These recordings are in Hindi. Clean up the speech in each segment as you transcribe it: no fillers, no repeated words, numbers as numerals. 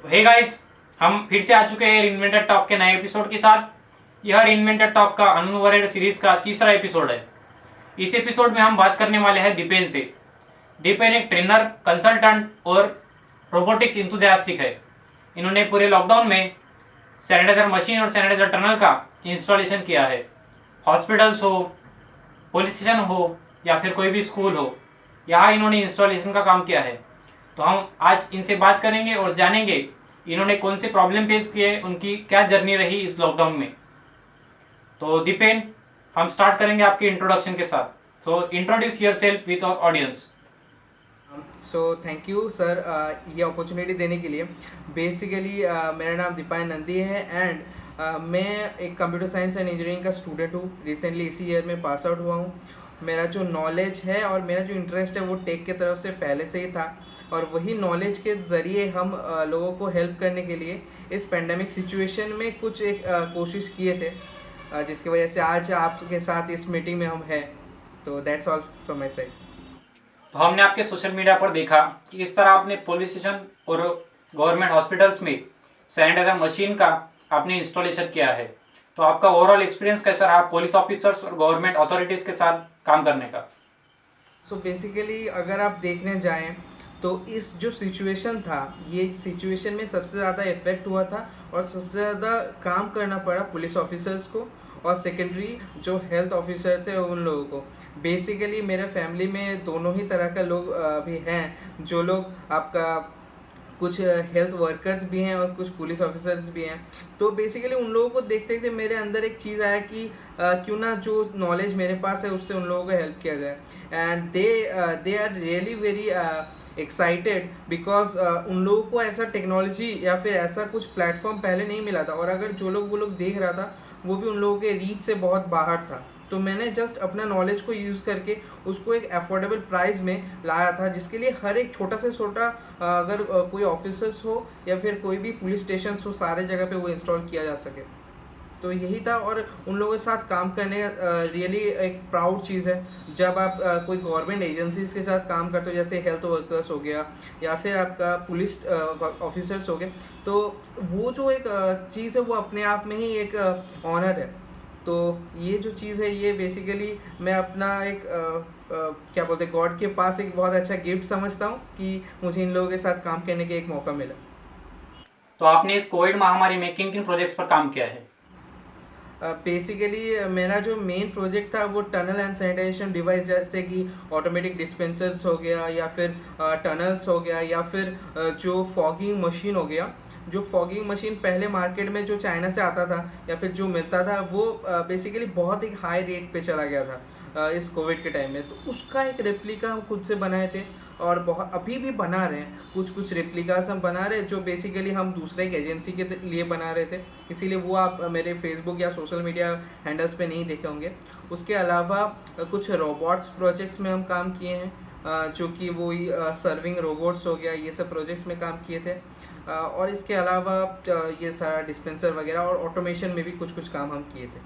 तो हे गाइस, हम फिर से आ चुके हैं इन्वेंटर टॉक के नए एपिसोड के साथ। यह इन्वेंटर टॉक का अनवरेड सीरीज का तीसरा एपिसोड है। इस एपिसोड में हम बात करने वाले हैं दीपेन से। दीपेन एक ट्रेनर, कंसल्टेंट और रोबोटिक्स इंथुजियास्टिक है। इन्होंने पूरे लॉकडाउन में सैनिटाइजर मशीन और सैनिटाइजर टनल का इंस्टॉलेशन किया है। हॉस्पिटल्स हो, पुलिस स्टेशन हो या फिर कोई भी स्कूल हो, यहाँ इन्होंने इंस्टॉलेशन का काम किया है। तो हम आज इनसे बात करेंगे और जानेंगे इन्होंने कौन से प्रॉब्लम फेस किए, उनकी क्या जर्नी रही इस लॉकडाउन में। तो दीपेन, हम स्टार्ट करेंगे आपके इंट्रोडक्शन के साथ। So introduce yourself with our audience. So thank you sir ये अपॉर्चुनिटी देने के लिए। बेसिकली मेरा नाम दीपायन नंदी है एंड मैं एक कंप्यूटर साइंस एंड इंजीनियरिंग का स्टूडेंट हूँ। रिसेंटली इसी ईयर में पास आउट हुआ हूँ। मेरा जो नॉलेज है और मेरा जो इंटरेस्ट है वो टेक के तरफ से पहले से ही था, और वही नॉलेज के ज़रिए हम लोगों को हेल्प करने के लिए इस पेंडेमिक सिचुएशन में कुछ एक कोशिश किए थे, जिसकी वजह से आज आपके साथ इस मीटिंग में हम हैं। तो that's all from my side. तो हमने आपके सोशल मीडिया पर देखा कि इस तरह आपने पुलिस स्टेशन और गवर्नमेंट हॉस्पिटल्स में सैनिटाइजर मशीन का आपने इंस्टॉलेशन किया है। तो आपका ओवरऑल एक्सपीरियंस कैसा रहा पुलिस ऑफिसर्स और गवर्नमेंट अथॉरिटीज़ के साथ काम करने का? सो बेसिकली अगर आप देखने जाएं तो इस जो सिचुएशन था, ये सिचुएशन में सबसे ज़्यादा इफेक्ट हुआ था और सबसे ज़्यादा काम करना पड़ा पुलिस ऑफिसर्स को, और सेकेंडरी जो हेल्थ ऑफिसर्स है उन लोगों को। बेसिकली मेरे फैमिली में दोनों ही तरह का लोग भी हैं, जो लोग आपका कुछ हेल्थ वर्कर्स भी हैं और कुछ पुलिस ऑफिसर्स भी हैं। तो बेसिकली उन लोगों को देखते देखते मेरे अंदर एक चीज़ आया कि क्यों ना जो नॉलेज मेरे पास है उससे उन लोगों को हेल्प किया जाए। And they are really very excited because उन लोगों को ऐसा टेक्नोलॉजी या फिर ऐसा कुछ प्लेटफॉर्म पहले नहीं मिला था, और अगर जो लोग वो लोग देख रहा था वो भी उन लोगों के रीच से बहुत बाहर था। तो मैंने जस्ट अपना नॉलेज को यूज़ करके उसको एक अफोर्डेबल प्राइस में लाया था, जिसके लिए हर एक छोटा से छोटा अगर कोई ऑफिसर्स हो या फिर कोई भी पुलिस स्टेशन हो, सारे जगह पे वो इंस्टॉल किया जा सके। तो यही था, और उन लोगों के साथ काम करने रियली एक प्राउड चीज़ है जब आप कोई गवर्नमेंट एजेंसीज के साथ काम करते हो, जैसे हेल्थ वर्कर्स हो गया या फिर आपका पुलिस ऑफिसर्स हो गए। तो वो जो एक चीज़ है वो अपने आप में ही एक ऑनर है। तो ये जो चीज़ है ये बेसिकली मैं अपना एक क्या बोलते हैं, गॉड के पास एक बहुत अच्छा गिफ्ट समझता हूँ कि मुझे इन लोगों के साथ काम करने का एक मौका मिला। तो आपने इस कोविड महामारी में किन किन प्रोजेक्ट्स पर काम किया है? बेसिकली मेरा जो मेन प्रोजेक्ट था वो टनल एंड सैनिटाइजेशन डिवाइस, जैसे कि ऑटोमेटिक डिस्पेंसर्स हो गया या फिर टनल्स हो गया या फिर जो फॉगिंग मशीन हो गया। जो फॉगिंग मशीन पहले मार्केट में जो चाइना से आता था या फिर जो मिलता था वो बेसिकली बहुत ही हाई रेट पे चला गया था इस कोविड के टाइम में। तो उसका एक रेप्लिका हम खुद से बनाए थे, और बहुत अभी भी बना रहे हैं। कुछ रेप्लिकास हम बना रहे हैं जो बेसिकली हम दूसरे एक एजेंसी के लिए बना रहे थे, इसीलिए वो आप मेरे फेसबुक या सोशल मीडिया हैंडल्स पे नहीं देखे होंगे। उसके अलावा कुछ रोबोट्स प्रोजेक्ट्स में हम काम किए हैं, जो कि वो सर्विंग रोबोट्स हो गया, ये सब प्रोजेक्ट्स में काम किए थे। और इसके अलावा ये सारा डिस्पेंसर वगैरह और ऑटोमेशन में भी कुछ काम हम किए थे।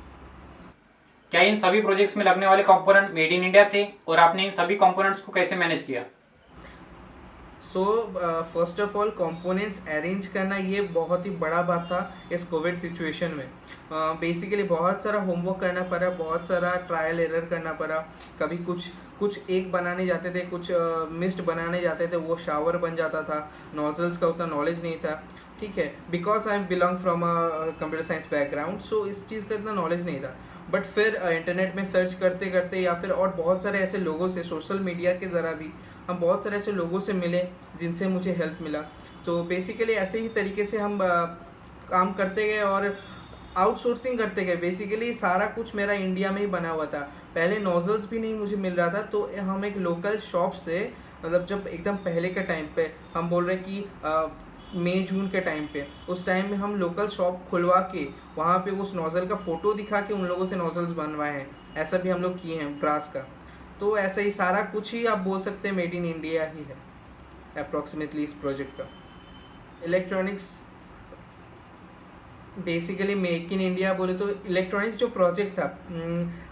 क्या इन सभी प्रोजेक्ट्स में लगने वाले कंपोनेंट मेड इन इंडिया थे, और आपने इन सभी कंपोनेंट्स को कैसे मैनेज किया? So first of all components arrange करना ये बहुत ही बड़ा बात था इस कोविड सिचुएशन में। बेसिकली बहुत सारा होमवर्क करना पड़ा, बहुत सारा ट्रायल एरर करना पड़ा। कभी कुछ एक बनाने जाते थे, कुछ मिस्ट बनाने जाते थे, वो शावर बन जाता था। नॉजल्स का उतना नॉलेज नहीं था, ठीक है, because I belong from a computer science background, so इस चीज़ का इतना नॉलेज नहीं था। बट फिर इंटरनेट में सर्च करते करते या फिर और बहुत सारे ऐसे लोगों से, सोशल मीडिया के ज़रा भी हम बहुत सारे ऐसे लोगों से मिले जिनसे मुझे हेल्प मिला। तो बेसिकली ऐसे ही तरीके से हम काम करते गए और आउटसोर्सिंग करते गए। बेसिकली सारा कुछ मेरा इंडिया में ही बना हुआ था। पहले नोजल्स भी नहीं मुझे मिल रहा था, तो हम एक लोकल शॉप से, मतलब जब एकदम पहले के टाइम पे हम बोल रहे कि मई जून के टाइम पे, उस टाइम में हम लोकल शॉप खुलवा के वहाँ पे उस नोज़ल का फ़ोटो दिखा के उन लोगों से नोज़ल्स बनवाए हैं। ऐसा भी हम लोग किए हैं ब्रास का। तो ऐसा ही सारा कुछ ही आप बोल सकते हैं मेड इन इंडिया ही है अप्रॉक्सीमेटली इस प्रोजेक्ट का। Electronics basically make in India बोले तो इलेक्ट्रॉनिक्स जो प्रोजेक्ट था,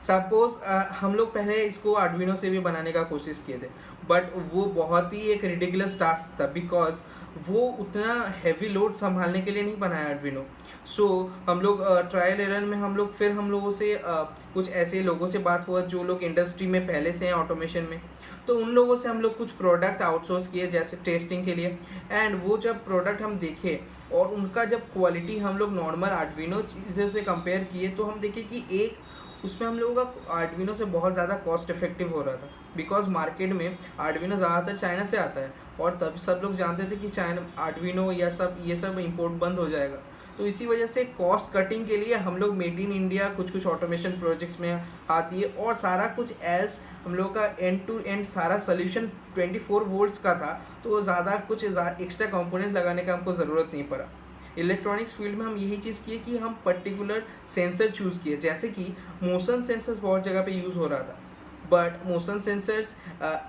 सपोज हम लोग पहले इसको आर्डुइनो से भी बनाने का कोशिश किए थे, बट वो बहुत ही एक रिडिकुलस टास्क था, बिकॉज वो उतना हैवी लोड संभालने के लिए नहीं बनाया आर्डिनो। सो हम लोग ट्रायल एरर में हम लोगों से कुछ ऐसे लोगों से बात हुआ जो लोग इंडस्ट्री में पहले से हैं ऑटोमेशन में, तो उन लोगों से हम लोग कुछ प्रोडक्ट आउटसोर्स किए जैसे टेस्टिंग के लिए। एंड वो जब प्रोडक्ट हम देखे और उनका जब क्वालिटी हम लोग नॉर्मल आर्डिनो चीज़ों से कंपेयर किए, तो हम देखे कि एक उसमें हम लोगों का आर्डिनो से बहुत ज़्यादा कॉस्ट इफेक्टिव हो रहा था, बिकॉज मार्केट में आर्डिनो ज़्यादातर चाइना से आता है और तब सब लोग जानते थे कि चाइना आर्डिनो या ये सब इंपोर्ट बंद हो जाएगा। तो इसी वजह से कॉस्ट कटिंग के लिए हम लोग मेड इन इंडिया कुछ ऑटोमेशन प्रोजेक्ट्स में हाथ दिए, और सारा कुछ एज हम लोग का एंड टू एंड सारा सोल्यूशन 24 वोल्ट्स का था, तो ज़्यादा कुछ एक्स्ट्रा कंपोनेंट लगाने का हमको ज़रूरत नहीं पड़ा। इलेक्ट्रॉनिक्स फील्ड में हम यही चीज़ किए कि हम पर्टिकुलर सेंसर चूज़ किए, जैसे कि मोशन सेंसर्स बहुत जगह पे यूज़ हो रहा था, बट मोशन सेंसर्स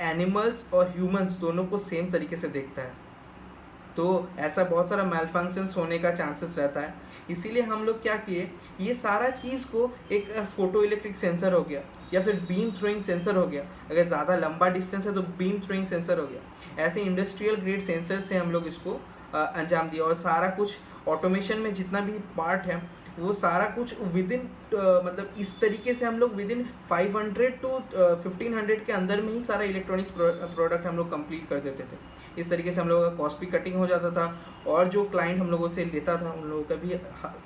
एनिमल्स और ह्यूमंस दोनों को सेम तरीके से देखता है, तो ऐसा बहुत सारा मैलफंक्शंस होने का चांसेस रहता है। इसीलिए हम लोग क्या किए, ये सारा चीज़ को एक फोटो इलेक्ट्रिक सेंसर हो गया या फिर बीम थ्रोइंग सेंसर हो गया, अगर ज़्यादा लंबा डिस्टेंस है तो बीम थ्रोइंग सेंसर हो गया, ऐसे इंडस्ट्रियल ग्रेड सेंसर से हम लोग इसको अंजाम दिया। और सारा कुछ ऑटोमेशन में जितना भी पार्ट है वो सारा कुछ विद इन मतलब इस तरीके से हम लोग विद इन 500 to 1500 के अंदर में ही सारा इलेक्ट्रॉनिक्स प्रोडक्ट हम लोग कंप्लीट कर देते थे। इस तरीके से हम लोगों का कॉस्ट भी कटिंग हो जाता था और जो क्लाइंट हम लोगों से लेता था उन लोगों का भी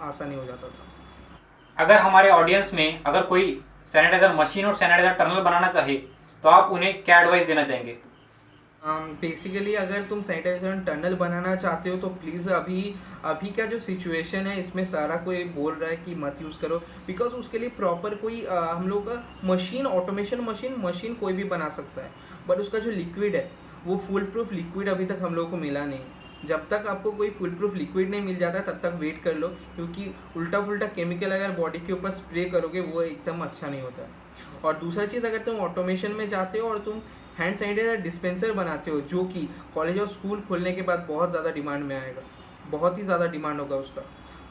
आसानी हो जाता था। अगर हमारे ऑडियंस में अगर कोई सैनिटाइजर मशीन और सैनिटाइजर टनल बनाना चाहे तो आप उन्हें क्या एडवाइस देना चाहेंगे? बेसिकली अगर तुम सैनिटाइजर टनल बनाना चाहते हो तो प्लीज़ अभी का जो सिचुएशन है इसमें सारा कोई बोल रहा है कि मत यूज़ करो, बिकॉज उसके लिए प्रॉपर कोई हम लोग का मशीन ऑटोमेशन मशीन कोई भी बना सकता है, बट उसका जो लिक्विड है वो फुल प्रूफ लिक्विड अभी तक हम लोग को मिला नहीं। जब तक आपको कोई फुल प्रूफ लिक्विड नहीं मिल जाता तब तक वेट कर लो, क्योंकि उल्टा फुल्टा केमिकल अगर बॉडी के ऊपर स्प्रे करोगे वो एकदम अच्छा नहीं होता है। और दूसरा चीज़, अगर तुम ऑटोमेशन में जाते हो और तुम हैंड सैनिटाइजर डिस्पेंसर बनाते हो, जो कि कॉलेज और स्कूल खोलने के बाद बहुत ज़्यादा डिमांड में आएगा, बहुत ही ज़्यादा डिमांड होगा उसका,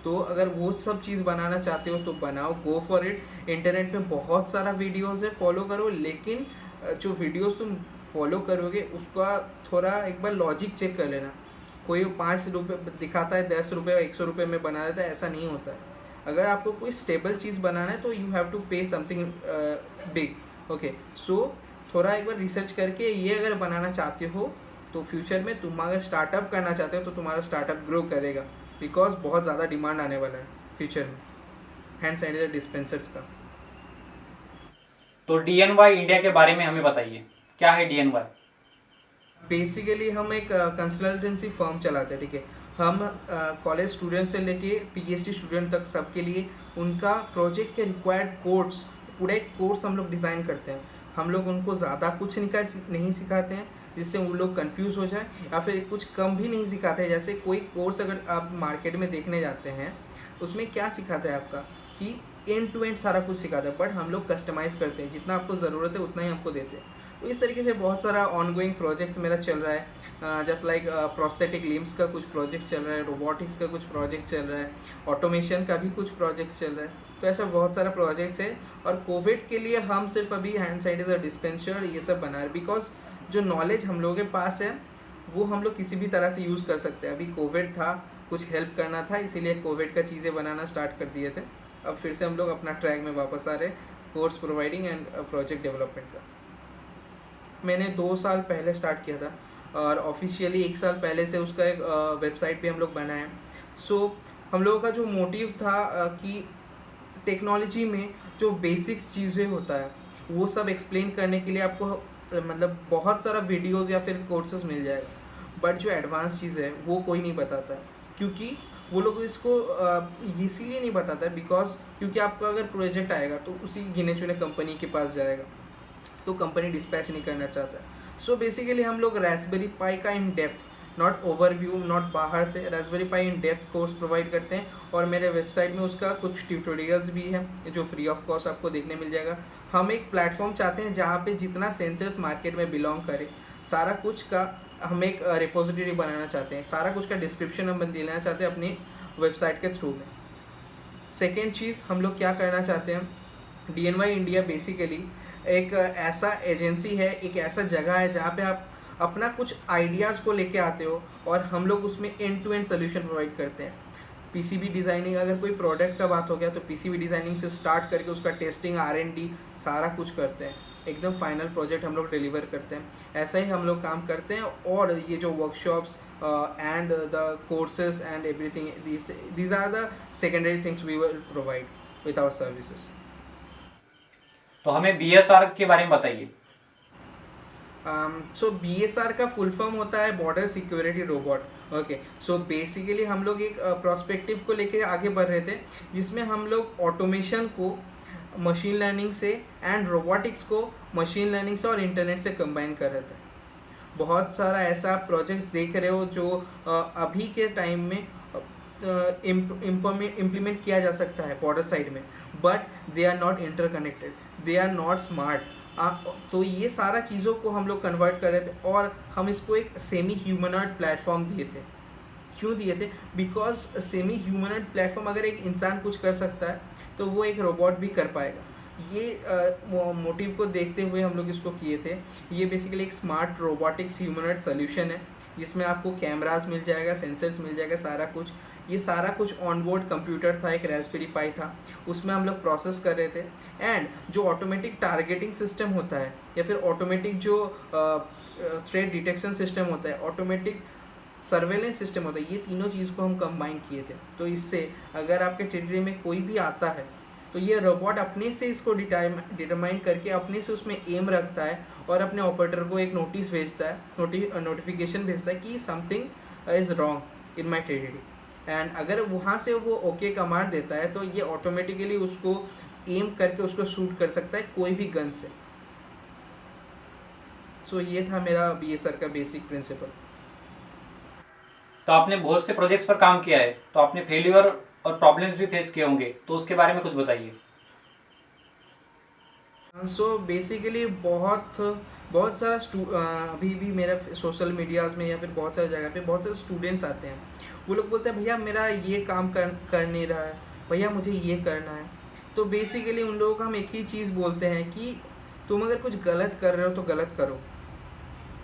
तो अगर वो सब चीज़ बनाना चाहते हो तो बनाओ, गो फॉर इट। इंटरनेट में बहुत सारा वीडियोज़ है, फॉलो करो, लेकिन जो वीडियोज़ तुम फॉलो करोगे उसका थोड़ा एक बार लॉजिक चेक कर लेना। कोई 5 रुपये दिखाता है, 10 रुपये 100 रुपये में बना देता है, ऐसा नहीं होता है। अगर आपको कोई स्टेबल चीज़ बनाना है तो यू हैव टू पे समथिंग बिग। ओके, सो थोड़ा एक बार रिसर्च करके ये अगर बनाना चाहते हो तो फ्यूचर में तुम अगर स्टार्टअप करना चाहते हो तो तुम्हारा स्टार्टअप ग्रो करेगा, बिकॉज बहुत ज़्यादा डिमांड आने वाला है फ्यूचर में हैंड सैनिटाइजर डिस्पेंसर्स का। तो DNY इंडिया के बारे में हमें बताइए, क्या है DNY? बेसिकली हम एक कंसल्टेंसी फर्म चलाते हैं, ठीक है। हम कॉलेज स्टूडेंट से लेके PhD स्टूडेंट तक सबके लिए उनका प्रोजेक्ट के रिक्वायर्ड कोर्स, पूरे कोर्स हम लोग डिज़ाइन करते हैं। हम लोग उनको ज़्यादा कुछ नहीं सिखाते हैं जिससे वो लोग कंफ्यूज हो जाए, या फिर कुछ कम भी नहीं सिखाते हैं। जैसे कोई कोर्स अगर आप मार्केट में देखने जाते हैं उसमें क्या सिखाता है आपका कि एंड टू एंड सारा कुछ सिखाता है, बट हम लोग कस्टमाइज़ करते हैं, जितना आपको ज़रूरत है उतना ही आपको देते हैं। तो इस तरीके से बहुत सारा ऑनगोइंग प्रोजेक्ट मेरा चल रहा है, जस्ट लाइक प्रोस्थेटिक लिम्स का कुछ प्रोजेक्ट चल रहा है, रोबोटिक्स का कुछ प्रोजेक्ट चल रहा है, ऑटोमेशन का भी कुछ प्रोजेक्ट चल रहा है। तो ऐसा बहुत सारा प्रोजेक्ट्स है, और कोविड के लिए हम सिर्फ अभी हैंड सैनिटाइजर डिस्पेंसर ये सब बना रहे, बिकॉज जो नॉलेज हम लोगों के पास है वो हम लोग किसी भी तरह से यूज़ कर सकते हैं। अभी कोविड था, कुछ हेल्प करना था, इसीलिए कोविड का चीज़ें बनाना स्टार्ट कर दिए थे। अब फिर से हम लोग अपना ट्रैक में वापस आ रहे, course providing and project development का। मैंने 2 साल पहले स्टार्ट किया था और ऑफिशियली 1 साल पहले से उसका एक वेबसाइट भी हम लोग बनाए। सो हम लोगों का जो मोटिव था कि टेक्नोलॉजी में जो बेसिक्स चीज़ें होता है वो सब एक्सप्लेन करने के लिए आपको मतलब बहुत सारा वीडियोस या फिर कोर्सेज मिल जाएगा, बट जो एडवांस चीज़ है वो कोई नहीं बताता है, क्योंकि वो लोग इसको इसीलिए नहीं बताता है क्योंकि आपका अगर प्रोजेक्ट आएगा तो उसी गिने चुने कंपनी के पास जाएगा, तो कंपनी डिस्पैच नहीं करना चाहता है। सो बेसिकली हम लोग रास्पबेरी पाई का in depth, not overview, not बाहर से, Raspberry pi in depth course provide करते हैं, और मेरे वेबसाइट में उसका कुछ ट्यूटोरियल्स भी हैं जो फ्री ऑफ कॉस्ट आपको देखने मिल जाएगा। हम एक प्लेटफॉर्म चाहते हैं जहाँ पे जितना सेंसर्स मार्केट में बिलोंग करे सारा कुछ का हम एक रिपोजिटरी बनाना चाहते हैं, सारा कुछ का डिस्क्रिप्शन हम देना चाहते हैं अपनी वेबसाइट के थ्रू में। सेकेंड चीज़ हम लोग क्या करना चाहते हैं, DNY इंडिया बेसिकली एक ऐसा एजेंसी है, एक ऐसा जगह है जहाँ पे आप अपना कुछ आइडियाज़ को लेके आते हो और हम लोग उसमें end to end solution provide करते हैं। पीसीबी डिज़ाइनिंग, अगर कोई प्रोडक्ट का बात हो गया तो पीसीबी डिज़ाइनिंग से स्टार्ट करके उसका टेस्टिंग, R&D सारा कुछ करते हैं, एकदम फाइनल प्रोजेक्ट हम लोग डिलीवर करते हैं। ऐसा ही हम लोग काम करते हैं। और ये जो workshops and the courses and everything, these are the secondary things we will provide with our services. तो हमें BSR के बारे में बताइए। सो BSR का फुल फॉर्म होता है border security robot. Okay, so basically हम लोग एक प्रोस्पेक्टिव को लेके आगे बढ़ रहे थे, जिसमें हम लोग ऑटोमेशन को मशीन लर्निंग से एंड रोबोटिक्स को मशीन लर्निंग से और इंटरनेट से कंबाइन कर रहे थे। बहुत सारा ऐसा प्रोजेक्ट्स देख रहे हो जो अभी के टाइम में इम्प्लीमेंट किया जा सकता है बॉर्डर साइड में, but they are not interconnected, they are not smart. तो ये सारा चीज़ों को हम लोग कन्वर्ट कर रहे थे और हम इसको एक सेमी ह्यूमनॉइड प्लेटफॉर्म दिए थे। क्यों दिए थे? बिकॉज सेमी ह्यूमनॉइड प्लेटफॉर्म अगर एक इंसान कुछ कर सकता है तो वो एक रोबोट भी कर पाएगा। ये मोटिव को देखते हुए हम लोग इसको किए थे। ये बेसिकली एक स्मार्ट रोबोटिक्स ह्यूमनॉइड सोल्यूशन है, जिसमें आपको कैमरास मिल जाएगा, सेंसर्स मिल जाएगा, सारा कुछ। ये सारा कुछ ऑनबोर्ड कंप्यूटर था, एक रास्पबेरी पाई था, उसमें हम लोग प्रोसेस कर रहे थे। एंड जो ऑटोमेटिक टारगेटिंग सिस्टम होता है या फिर ऑटोमेटिक जो थ्रेट डिटेक्शन सिस्टम होता है, ऑटोमेटिक सर्वेलेंस सिस्टम होता है, ये तीनों चीज़ को हम कंबाइन किए थे। तो इससे अगर आपके टेरिटरी में कोई भी आता है तो ये रोबोट अपने से इसको डिटरमाइन करके अपने से उसमें एम रखता है और अपने ऑपरेटर को एक नोटिस भेजता है, नोटिफिकेशन भेजता है कि something is wrong in my territory. And अगर वहाँ से वो ओके कमांड देता है तो ये ऑटोमेटिकली उसको एम करके उसको शूट कर सकता है कोई भी गन से। सो ये था मेरा BSR का बेसिक प्रिंसिपल। तो आपने बहुत से प्रोजेक्ट्स पर काम किया है, तो आपने फेल्यूर और प्रॉब्लम्स भी फेस किए होंगे, तो उसके बारे में कुछ बताइए। सो बेसिकली बहुत सारा अभी भी मेरा सोशल मीडियाज़ में या फिर बहुत सारी जगह पे बहुत सारे स्टूडेंट्स आते हैं। वो लोग बोलते हैं भैया मेरा ये काम कर नहीं रहा है, भैया मुझे ये करना है। तो बेसिकली उन लोगों को हम एक ही चीज़ बोलते हैं कि तुम अगर कुछ गलत कर रहे हो तो गलत करो,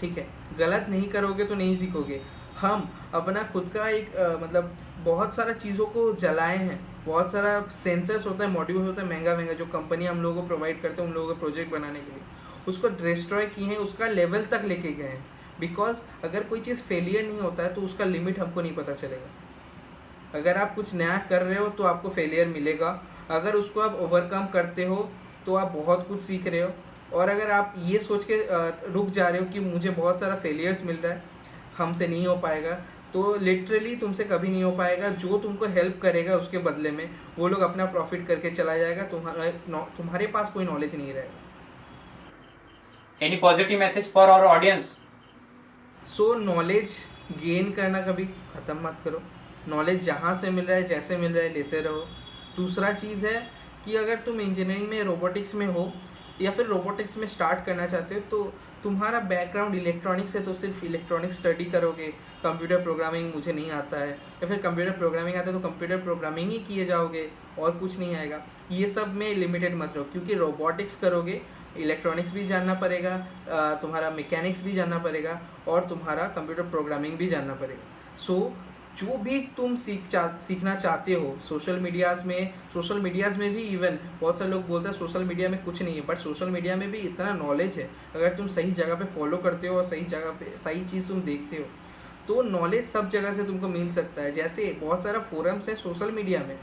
ठीक है? गलत नहीं करोगे तो नहीं सीखोगे। हम अपना खुद का एक मतलब बहुत सारा चीज़ों को जलाए हैं, बहुत सारा सेंसर्स होता है, मॉड्यूल होता है महंगा जो कंपनी हम लोगों को प्रोवाइड करते हैं उन लोगों को प्रोजेक्ट बनाने के लिए, उसको डिस्ट्रॉय किए हैं, उसका लेवल तक लेके गए हैं। बिकॉज अगर कोई चीज़ फेलियर नहीं होता है तो उसका लिमिट हमको नहीं पता चलेगा। अगर आप कुछ नया कर रहे हो तो आपको फेलियर मिलेगा, अगर उसको आप ओवरकम करते हो तो आप बहुत कुछ सीख रहे हो। और अगर आप ये सोच के रुक जा रहे हो कि मुझे बहुत सारा फेलियर्स मिल रहा है, हमसे नहीं हो पाएगा, तो लिटरली तुमसे कभी नहीं हो पाएगा। जो तुमको हेल्प करेगा उसके बदले में वो लोग अपना प्रॉफिट करके चला जाएगा, तुम्हारे पास कोई नॉलेज नहीं रहेगा। Any positive message for our audience? So knowledge gain करना कभी ख़त्म मत करो। नॉलेज जहाँ से मिल रहा है, जैसे मिल रहा है, लेते रहो। दूसरा चीज़ है कि अगर तुम इंजीनियरिंग में, रोबोटिक्स में हो या फिर रोबोटिक्स में स्टार्ट करना चाहते हो तो तुम्हारा बैकग्राउंड इलेक्ट्रॉनिक्स है तो सिर्फ इलेक्ट्रॉनिक्स स्टडी करोगे, कंप्यूटर प्रोग्रामिंग मुझे नहीं आता है, या फिर कंप्यूटर प्रोग्रामिंग आता है तो कंप्यूटर प्रोग्रामिंग ही किए जाओगे और कुछ नहीं आएगा। ये सब में लिमिटेड मत रहो, क्योंकि रोबोटिक्स करोगे इलेक्ट्रॉनिक्स भी जानना पड़ेगा, तुम्हारा मैकेनिक्स भी जानना पड़ेगा और तुम्हारा कंप्यूटर प्रोग्रामिंग भी जानना पड़ेगा। सो जो भी तुम सीखना चाहते हो सोशल मीडियाज़ में भी, इवन बहुत सारे लोग बोलते हैं सोशल मीडिया में कुछ नहीं है, बट सोशल मीडिया में भी इतना नॉलेज है। अगर तुम सही जगह पे फॉलो करते हो और सही जगह पे सही चीज़ तुम देखते हो तो नॉलेज सब जगह से तुमको मिल सकता है। जैसे बहुत सारा फोरम्स है सोशल मीडिया में,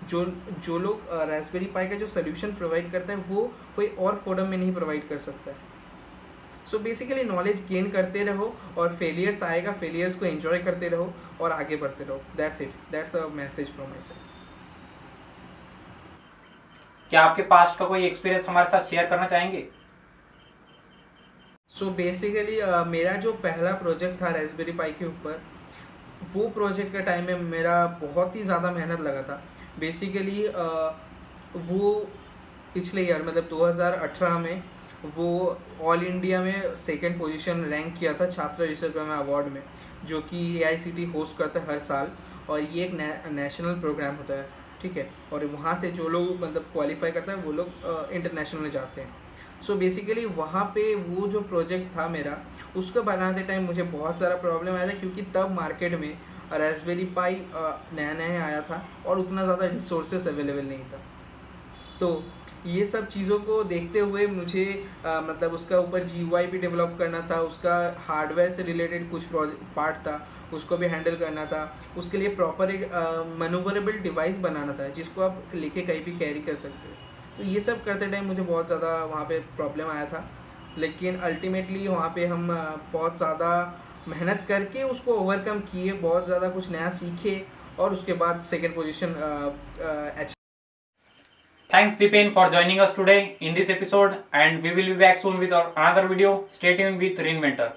जो लोग रास्पबेरी पाई का जो सोल्यूशन प्रोवाइड करता है वो कोई और फोरम में नहीं प्रोवाइड कर सकता है। सो बेसिकली नॉलेज गेन करते रहो और फेलियर्स आएगा, फेलियर्स को एंजॉय करते रहो और आगे बढ़ते रहो। That's it, that's a message from my side. क्या आपके पास्ट का कोई एक्सपीरियंस हमारे साथ शेयर करना चाहेंगे? सो बेसिकली मेरा जो पहला प्रोजेक्ट था रास्पबेरी पाई के ऊपर, वो प्रोजेक्ट के टाइम में मेरा बहुत ही ज़्यादा मेहनत लगा था। बेसिकली वो पिछले ईयर मतलब 2018 में वो ऑल इंडिया में सेकंड पोजीशन रैंक किया था छात्र विश्वकर्मा अवार्ड में, जो कि AICTE होस्ट करता है हर साल, और ये एक नेशनल प्रोग्राम होता है, ठीक है। और वहाँ से जो लोग मतलब क्वालिफाई करता है वो लोग इंटरनेशनल में जाते हैं। सो बेसिकली वहाँ पे वो जो प्रोजेक्ट था मेरा, उसको बनाते टाइम मुझे बहुत सारा प्रॉब्लम आया था, क्योंकि तब मार्केट में रास्पबेरी पाई नया नया आया था और उतना ज़्यादा रिसोर्सेस अवेलेबल नहीं था। तो ये सब चीज़ों को देखते हुए मुझे मतलब उसका ऊपर GUI भी डेवलप करना था, उसका हार्डवेयर से रिलेटेड कुछ पार्ट था, उसको भी हैंडल करना था, उसके लिए प्रॉपर एक मैनूवरेबल डिवाइस बनाना था जिसको आप लेके कहीं भी कैरी कर सकते हो। तो ये सब करते टाइम मुझे बहुत ज़्यादा वहाँ पे प्रॉब्लम आया था, लेकिन अल्टीमेटली वहाँ पे हम बहुत ज़्यादा मेहनत करके उसको ओवरकम किए, बहुत ज़्यादा कुछ नया सीखे और उसके बाद second position achieve. Thanks Dipen for joining us today in this episode, and we will be back soon with another video. Stay tuned with Reinventor.